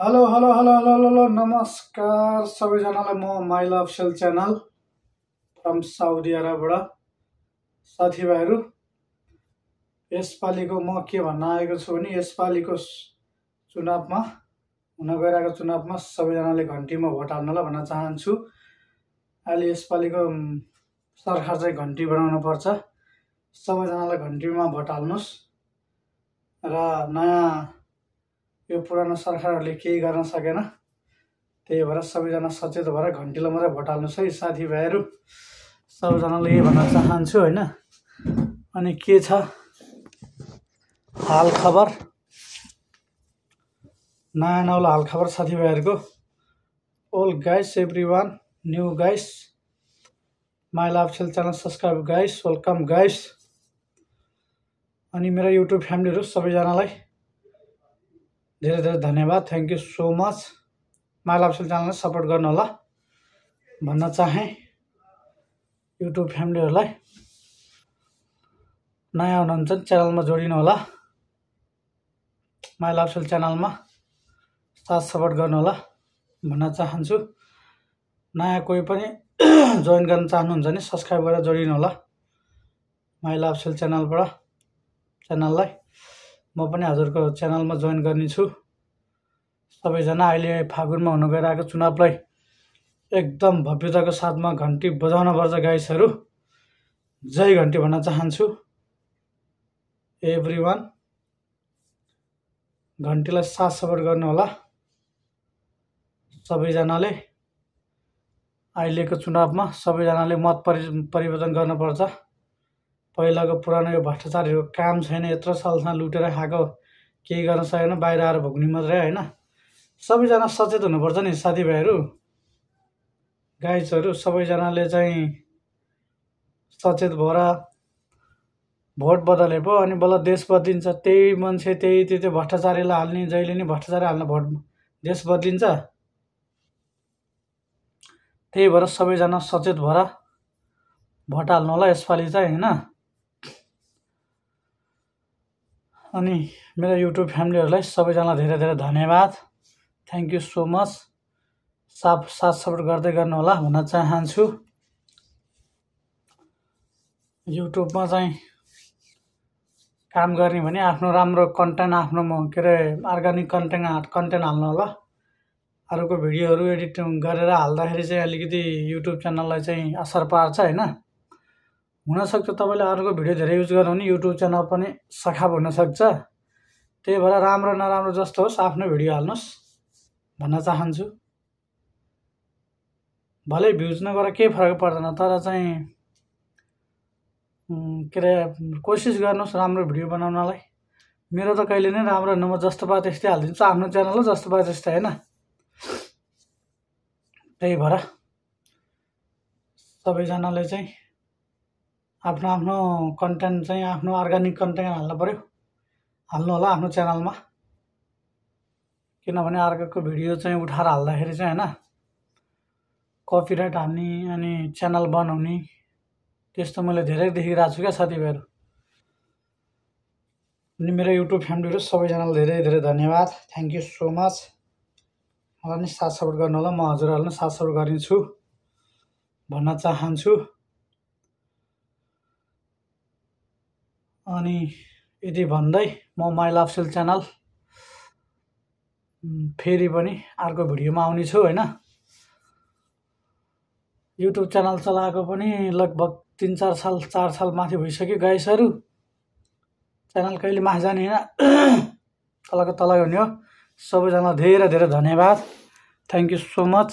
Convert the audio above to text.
Hello hello hello hello hello hello नमस्कार सबैजनालाई म माइल अफिसियल च्यानल फ्रम साउदी अरबबाट साथीभाइहरू यसपालिको म के भन्न आएको छु भने यसपालिको चुनावमा हुन गइरहेको चुनावमा सबैजनाले घन्टीमा भोट हाल्नलाई भन्न चाहन्छु। अहिले यसपालिको सरकार चाहिँ घन्टी बनाउनु पर्छ। सबैजनाले घन्टीमा भोट हाल्नुस् र नयाँ यो पुरानो सरकारहरूले केही गर्न सकेन, त्यही भएर सबैजना सचेत भएर घन्टीलाई मात्रै भोट हाल्नुस् है साथीभाइहरू। सबैजनाले यही भन्न चाहन्छु हैन। अनि के छ हाल खबर, नयाँ नौलो हाल खबर साथीभाइहरूको। ओल guys everyone, new guys, mile official channel subscribe guys, welcome guys. अनि मेरो युट्युब फ्यामिलीहरू सबैजनालाई धेरै धेरै धन्यवाद, thank you so much. Mile official च्यानललाई सपोर्ट गर्नु होला भन्न चाहे। युट्युब फ्यामिलीहरूलाई नयाँ हुनुहुन्छ च्यानलमा जोडिनु होला, माइल अफिसियल च्यानलमा साथ सपोर्ट गर्नु होला भन्न चाहन्छु। नयाँ कोही पनि जोइन गर्न चाहनुहुन्छ भने सब्सक्राइब गरेर जोडिनु होला माइल अफिसियल च्यानललाई। म पनि हजुरको च्यानलमा जोइन गर्नेछु। सबैजना अहिले फागुनमा हुन गइरहेको चुनावलाई एकदम भव्यताको साथमा घन्टी बजाउन पर्छ गाइसहरू। जय घन्टी भन्न चाहन्छु एभ्रीवान। घन्टीलाई साथ सपोर्ट गर्नु होला सबैजनाले। अहिलेको चुनावमा सबैजनाले मत परिवर्तन गर्नुपर्छ। पहिलाको पुरानो यो भ्रष्टाचारहरूको काम छैन। यत्रो सालसम्म लुटेर खाएको, केही गर्न सकेन, बाहिर आएर भोग्ने मात्रै हैन। सबैजना सचेत हुनुपर्छ नि साथीभाइहरू, गाइजहरू। सबैजनाले चाहिँ सचेत भएर भोट बदले पो अनि बल्ल देश बदलिन्छ। त्यही मान्छे त्यही भ्रष्टाचारीलाई हाल्ने, जहिले नि भ्रष्टाचारी हाल्ने, भोट देश बदलिन्छ। त्यही भएर सबैजना सचेत भएर भोट हाल्नु होला यसपालि चाहिँ हैन। अनि मेरो युट्युब फ्यामिलीहरूलाई सबैजना धेरै धेरै धन्यवाद, थ्याङ्क यू सो मच। साथ सपोर्ट गर्दै गर्नु होला भन्न चाहन्छु। युट्युबमा चाहिँ काम गर्ने भने आफ्नो राम्रो कन्टेन्ट, आफ्नो के अरे अर्ग्यानिक कन्टेन्ट हाल्नु होला। अरूको भिडियोहरू एडिट गरेर हाल्दाखेरि चाहिँ अलिकति युट्युब च्यानललाई चाहिँ असर पार्छ हैन। हुनसक्छ तपाईँले अरूको भिडियो धेरै युज गर्नु भने युट्युब च्यानल पनि सखाप हुनसक्छ। त्यही भएर राम्रो नराम्रो जस्तो होस् आफ्नो भिडियो हाल्नुहोस् भन्न चाहन्छु। भलै भ्युज नगएर केही फरक पर्दैन, तर चाहिँ के अरे कोसिस गर्नुहोस् राम्रो भिडियो बनाउनलाई। मेरो त कहिले नै राम्रो न, म जस्तो पाए त्यस्तै हालिदिन्छु। आफ्नो च्यानल हो, जस्तो पाए त्यस्तै हैन। त्यही भएर सबैजनाले चाहिँ आफ्नो आफ्नो कन्टेन्ट चाहिँ आफ्नो अर्ग्यानिक कन्टेन्ट हाल्नु होला आफ्नो च्यानलमा। किनभने अर्काको भिडियो चाहिँ उठाएर हाल्दाखेरि चाहिँ हैन कपिराइट हान्ने अनि च्यानल बनाउने, त्यस्तो मैले धेरै देखिरहेको छु क्या साथीभाइहरू। अनि मेरो युट्युब फ्यामिलीहरू सबैजनालाई धेरै धेरै धन्यवाद, थ्याङ्क यू सो मच। मलाई नि साथ सपोर्ट गर्नु होला, म हजुरहरूलाई साथ सपोर्ट गर्नेछु भन्न चाहन्छु। अनि यति भन्दै म माइल अफिसियल च्यानल फेरि पनि अर्को भिडियोमा आउने छु हैन। युट्युब च्यानल चलाएको पनि लगभग 3-4 साल माथि भइसक्यो गाइसहरू। च्यानल कहिले माथि जाने हैन, तलको हुने हो। सबैजना धेरै धेरै धन्यवाद, थ्याङ्क यू सो मच।